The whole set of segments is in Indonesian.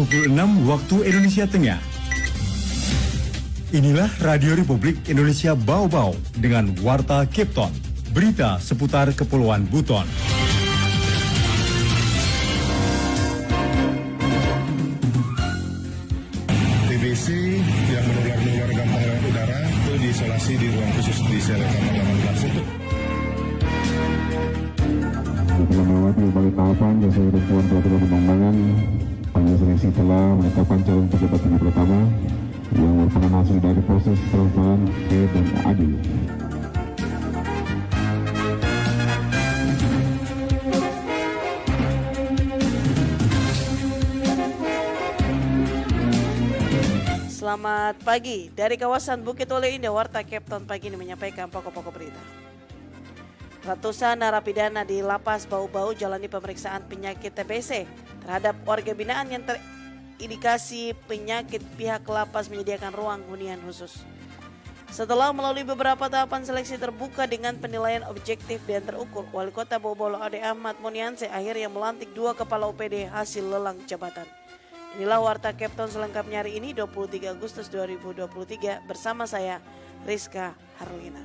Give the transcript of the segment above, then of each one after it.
26 waktu Indonesia Tengah. Inilah Radio Republik Indonesia Bau-Bau dengan Warta Kepton, berita seputar Kepulauan Buton. TBC yang menular gampang lewat udara itu diisolasi di ruang khusus di sel kamar 18 itu. Setelah melewati berbagai tahapan sesuai dengan peraturan perundang-undangan, panitia seleksi telah menetapkan calon pejabat tinggi pertama yang merupakan hasil dari proses transparan, fair dan adil. Selamat pagi. Dari kawasan Bukit Ole Indah, Warta Kepton pagi ini menyampaikan pokok-pokok berita. Ratusan narapidana di Lapas Bau-Bau jalani pemeriksaan penyakit TBC terhadap warga binaan yang terindikasi penyakit. Pihak lapas menyediakan ruang hunian khusus. Setelah melalui beberapa tahapan seleksi terbuka dengan penilaian objektif dan terukur, Wali Kota Bau-Bau Laude Ahmad Muniansyah akhirnya melantik 2 kepala OPD hasil lelang jabatan. Inilah Warta Kepton selengkapnya hari ini 23 Agustus 2023 bersama saya Rizka Harlina.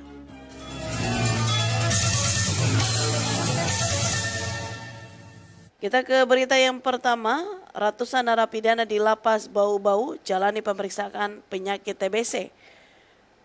Kita ke berita yang pertama. Ratusan narapidana di Lapas Bau-Bau jalani pemeriksaan penyakit TBC.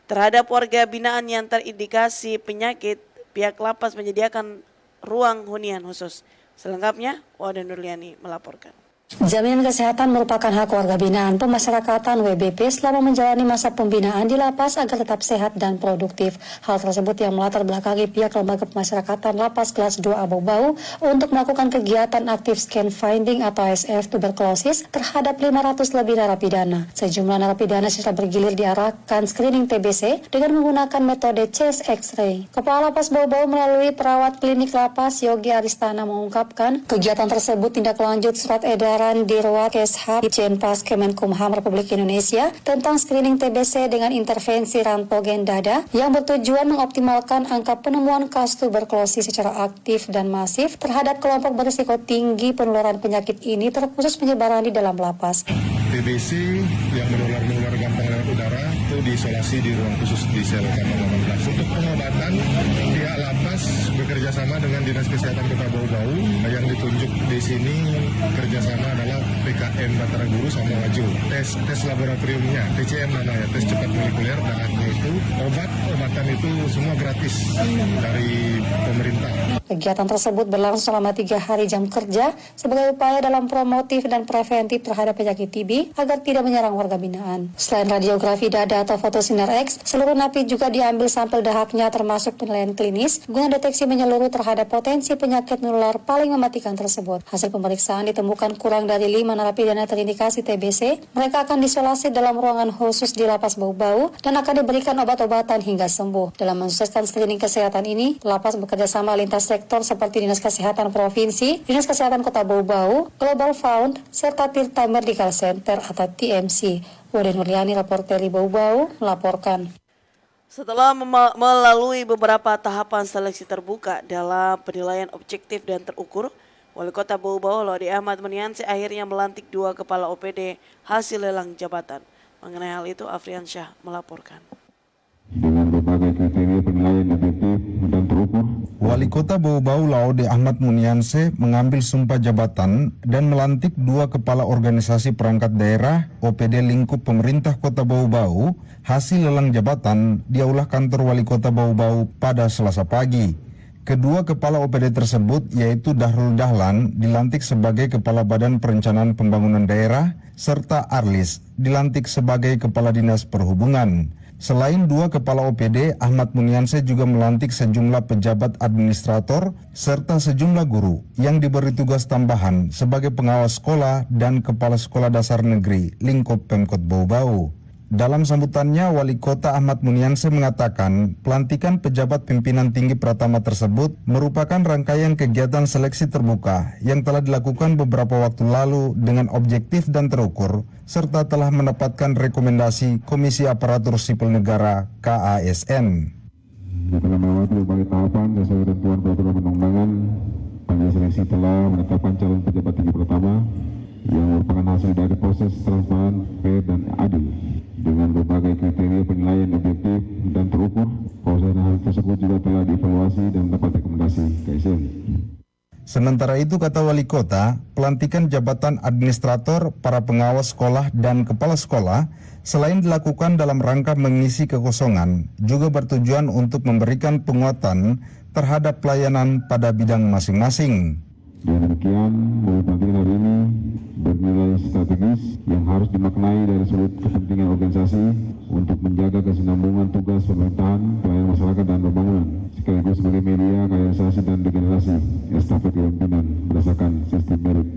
Terhadap warga binaan yang terindikasi penyakit, pihak lapas menyediakan ruang hunian khusus. Selengkapnya, Wada Nurliani melaporkan. Jaminan kesehatan merupakan hak warga binaan pemasyarakatan WBP selama menjalani masa pembinaan di lapas agar tetap sehat dan produktif. Hal tersebut yang melatar belakangi pihak lembaga pemasyarakatan Lapas Kelas 2 Bau-Bau untuk melakukan kegiatan aktif scan finding atau ASF tuberkulosis terhadap 500 lebih narapidana. Sejumlah narapidana secara bergilir diarahkan screening TBC dengan menggunakan metode chest X-ray. Kepala Lapas Bau-Bau melalui perawat klinik lapas Yogi Aristana mengungkapkan kegiatan tersebut tindak lanjut surat edaran Dirwa Keshab Jenpas Kemenkumham Republik Indonesia tentang screening TBC dengan intervensi rantogen dada yang bertujuan mengoptimalkan angka penemuan kasus tuberkulosis secara aktif dan masif terhadap kelompok berisiko tinggi penularan penyakit ini terkhusus penyebaran di dalam lapas. TBC yang menular gampang lewat udara itu diisolasi di ruang khusus di sel kamar 18. Untuk pengobatan, pihak lapas bekerja sama dengan Dinas Kesehatan Kota Bau-Bau. Yang ditunjuk di sini kerjasama adalah PKM Batara Guru sama Waju. Tes laboratoriumnya, TCM namanya, tes cepat molekuler darahnya itu, obatan itu semua gratis dari pemerintah. Kegiatan tersebut berlangsung selama 3 hari jam kerja sebagai upaya dalam promotif dan preventif terhadap penyakit TB agar tidak menyerang warga binaan. Selain radiografi dada atau foto sinar X, seluruh napi juga diambil sampel dahaknya termasuk penilaian klinis guna deteksi menyeluruh terhadap potensi penyakit menular paling mematikan tersebut. Hasil pemeriksaan ditemukan kurang dari 5 narapidana terindikasi TBC. Mereka akan diisolasi dalam ruangan khusus di Lapas Bau-Bau dan akan diberikan obat-obatan hingga sembuh. Dalam mensukseskan screening kesehatan ini, Lapas bekerjasama lintas sektor seperti Dinas Kesehatan Provinsi, Dinas Kesehatan Kota Bau-Bau, Global Fund, serta Tirta Medical Center atau TMC. Wada Nurliani, reporter di Bau-Bau, melaporkan. Setelah melalui beberapa tahapan seleksi terbuka dalam penilaian objektif dan terukur, Wali Kota Bau-Bau Laude Ahmad Muniansyah akhirnya melantik 2 kepala OPD hasil lelang jabatan. Mengenai hal itu, Afrian Syah melaporkan. Dengan berbagai kriteria penilaian objektif dan terukur, Wali Kota Bau-Bau Laude Ahmad Muniansyah mengambil sumpah jabatan dan melantik 2 kepala organisasi perangkat daerah OPD lingkup pemerintah Kota Bau-Bau hasil lelang jabatan di aula kantor Wali Kota Bau-Bau pada Selasa pagi. Kedua kepala OPD tersebut yaitu Dahrul Dahlan dilantik sebagai Kepala Badan Perencanaan Pembangunan Daerah serta Arlis dilantik sebagai Kepala Dinas Perhubungan. Selain 2 kepala OPD, Ahmad Muniansyah juga melantik sejumlah pejabat administrator serta sejumlah guru yang diberi tugas tambahan sebagai pengawas sekolah dan kepala sekolah dasar negeri lingkup Pemkot Bau-Bau. Dalam sambutannya, Wali Kota Ahmad Muniansyah mengatakan pelantikan pejabat pimpinan tinggi Pratama tersebut merupakan rangkaian kegiatan seleksi terbuka yang telah dilakukan beberapa waktu lalu dengan objektif dan terukur, serta telah mendapatkan rekomendasi Komisi Aparatur Sipil Negara KASN. Setelah melewati berbagai tahapan sesuai ketentuan peraturan perundang-undangan, panitia seleksi telah menetapkan calon pejabat tinggi pertama yang merupakan hasil dari proses transparan, fair, dan adil dengan berbagai kriteria penilaian objektif dan terukur. Proses hal tersebut juga telah dievaluasi dan dapat rekomendasi KSN. Sementara itu, kata Wali Kota, pelantikan jabatan administrator, para pengawas sekolah, dan kepala sekolah selain dilakukan dalam rangka mengisi kekosongan, juga bertujuan untuk memberikan penguatan terhadap pelayanan pada bidang masing-masing. Dengan demikian, bahwa pelantikan hari ini bernilai strategis yang harus dimaknai dari sudut kepentingan organisasi untuk menjaga kesinambungan tugas pemerintahan, pelayanan masyarakat dan pembangunan, sekaligus sebagai media kaderisasi dan regenerasi estafet kepemimpinan berdasarkan sistem merit.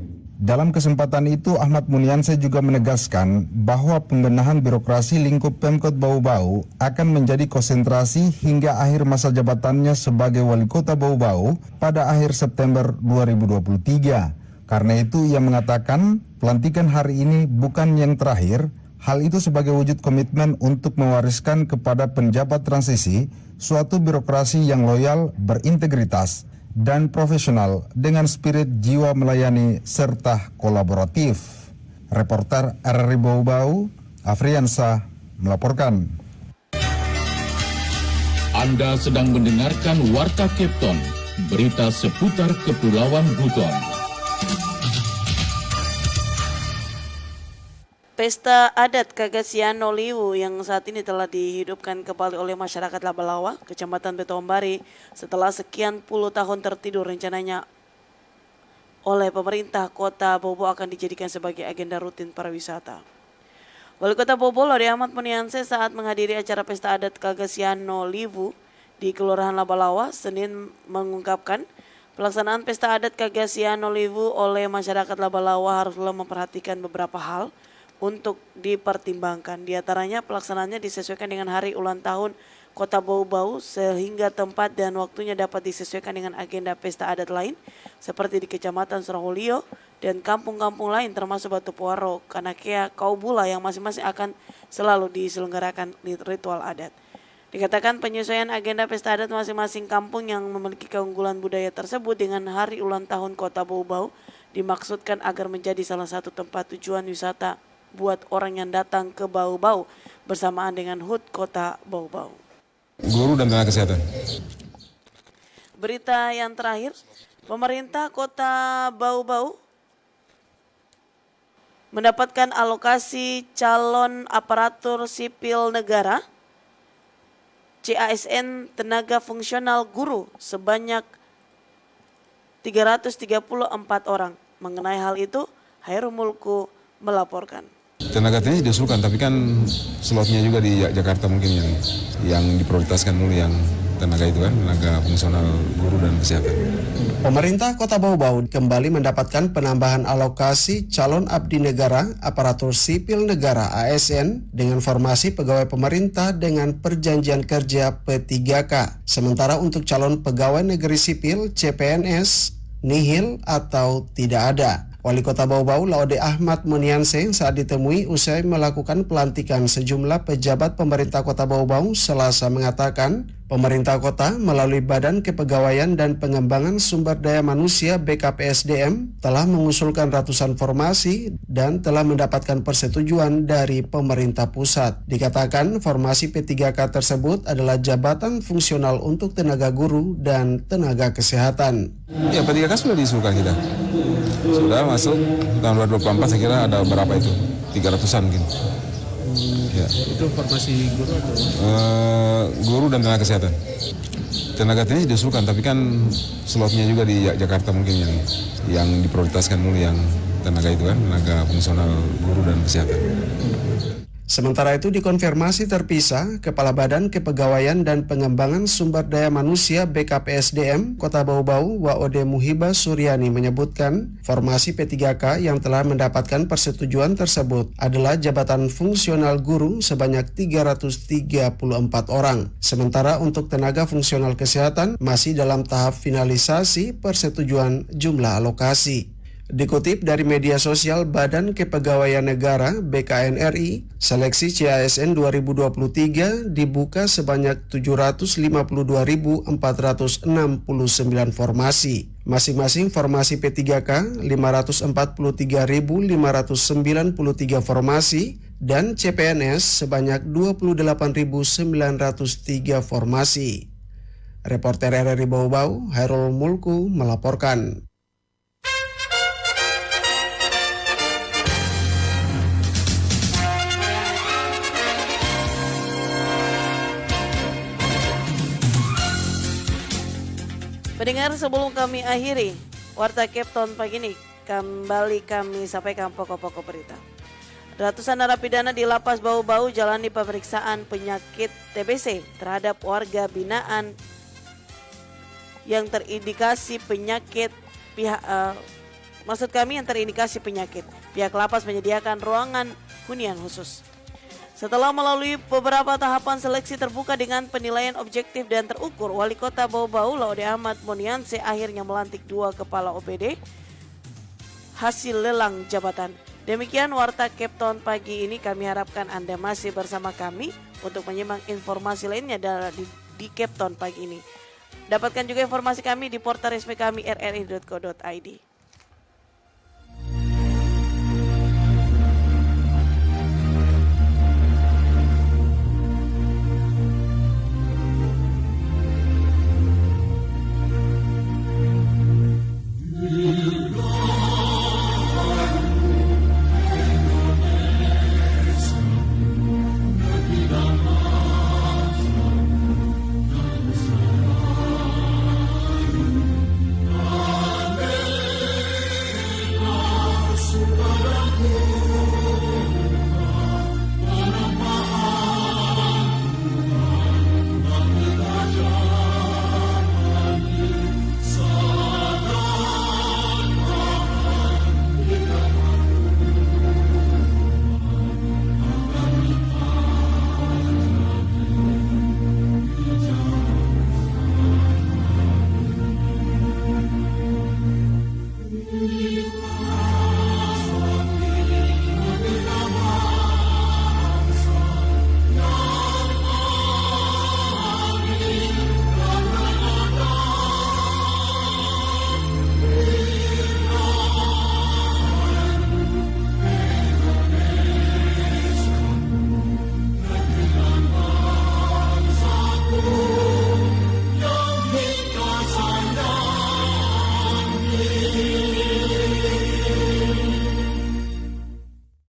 Dalam kesempatan itu, Ahmad Muniansyah juga menegaskan bahwa pembenahan birokrasi lingkup Pemkot Bau-Bau akan menjadi konsentrasi hingga akhir masa jabatannya sebagai Wali Kota Bau-Bau pada akhir September 2023. Karena itu, ia mengatakan pelantikan hari ini bukan yang terakhir. Hal itu sebagai wujud komitmen untuk mewariskan kepada penjabat transisi suatu birokrasi yang loyal, berintegritas, dan profesional dengan spirit jiwa melayani serta kolaboratif. Reporter RRI Bau-Bau, Afriansa melaporkan. Anda sedang mendengarkan Warta Kepton, berita seputar Kepulauan Buton. Pesta adat Kagasiano Liwu yang saat ini telah dihidupkan kembali oleh masyarakat Labalawa, Kecamatan Betombari, setelah sekian puluh tahun tertidur, rencananya oleh pemerintah Kota Bau-Bau akan dijadikan sebagai agenda rutin pariwisata. Wali Kota Bau-Bau Laude Ahmad Muniansyah saat menghadiri acara Pesta Adat Kagasiano Liwu di Kelurahan Labalawa Senin mengungkapkan pelaksanaan Pesta Adat Kagasiano Liwu oleh masyarakat Labalawa haruslah memperhatikan beberapa hal untuk dipertimbangkan. Di antaranya pelaksanaannya disesuaikan dengan hari ulang tahun Kota Bau-Bau sehingga tempat dan waktunya dapat disesuaikan dengan agenda pesta adat lain seperti di Kecamatan Surahulio dan kampung-kampung lain termasuk Batu Puaro, Kanakea, Kaubula yang masing-masing akan selalu diselenggarakan ritual adat. Dikatakan penyesuaian agenda pesta adat masing-masing kampung yang memiliki keunggulan budaya tersebut dengan hari ulang tahun Kota Bau-Bau dimaksudkan agar menjadi salah satu tempat tujuan wisata buat orang yang datang ke Bau-Bau bersamaan dengan HUT Kota Bau-Bau. Guru dan tenaga kesehatan. Berita yang terakhir, pemerintah Kota Bau-Bau mendapatkan alokasi calon aparatur sipil negara CASN tenaga fungsional guru sebanyak 334 orang. Mengenai hal itu, Hairul Mulku melaporkan. Tenaga teknis diusulkan, tapi kan slotnya juga di Jakarta mungkin yang diprioritaskan dulu yang tenaga itu kan, tenaga fungsional guru dan kesehatan. Pemerintah Kota Bau-Bau kembali mendapatkan penambahan alokasi calon abdi negara aparatur sipil negara ASN dengan formasi pegawai pemerintah dengan perjanjian kerja P3K. Sementara untuk calon pegawai negeri sipil CPNS nihil atau tidak ada. Wali Kota Bau-Bau Laude Ahmad Muniansyah saat ditemui usai melakukan pelantikan sejumlah pejabat pemerintah Kota Bau-Bau Selasa mengatakan pemerintah kota melalui Badan Kepegawaian dan Pengembangan Sumber Daya Manusia BKPSDM telah mengusulkan ratusan formasi dan telah mendapatkan persetujuan dari pemerintah pusat. Dikatakan formasi P3K tersebut adalah jabatan fungsional untuk tenaga guru dan tenaga kesehatan. Ya, P3K sudah diusulkan kita. Sudah masuk tahun 2024, saya kira ada berapa itu? 300-an mungkin. Ya. Itu formasi guru atau? Guru dan tenaga kesehatan. Tenaga teknis diusulkan, tapi kan slotnya juga di Jakarta mungkin yang diprioritaskan dulu yang tenaga itu kan, tenaga fungsional guru dan kesehatan. Sementara itu dikonfirmasi terpisah, Kepala Badan Kepegawaian dan Pengembangan Sumber Daya Manusia BKPSDM Kota Bau-Bau Waode Muhibah Suryani menyebutkan formasi P3K yang telah mendapatkan persetujuan tersebut adalah jabatan fungsional guru sebanyak 334 orang. Sementara untuk tenaga fungsional kesehatan masih dalam tahap finalisasi persetujuan jumlah alokasi. Dikutip dari media sosial Badan Kepegawaian Negara BKNRI, seleksi CASN 2023 dibuka sebanyak 752.469 formasi. Masing-masing formasi P3K 543.593 formasi dan CPNS sebanyak 28.903 formasi. Reporter RRI Bau-Bau, Hairul Mulku melaporkan. Pendengar, sebelum kami akhiri Warta Kepton pagi ini, kembali kami sampaikan pokok-pokok berita. Ratusan narapidana di Lapas Bau-Bau jalani pemeriksaan penyakit TBC terhadap warga binaan yang terindikasi penyakit yang terindikasi penyakit. Pihak lapas menyediakan ruangan hunian khusus. Setelah melalui beberapa tahapan seleksi terbuka dengan penilaian objektif dan terukur, Wali Kota Bau-Bau Laude Ahmad Munianse akhirnya melantik 2 kepala OPD hasil lelang jabatan. Demikian Warta Kepton pagi ini, kami harapkan Anda masih bersama kami untuk menyimak informasi lainnya di Kepton pagi ini. Dapatkan juga informasi kami di portal resmi kami rri.co.id.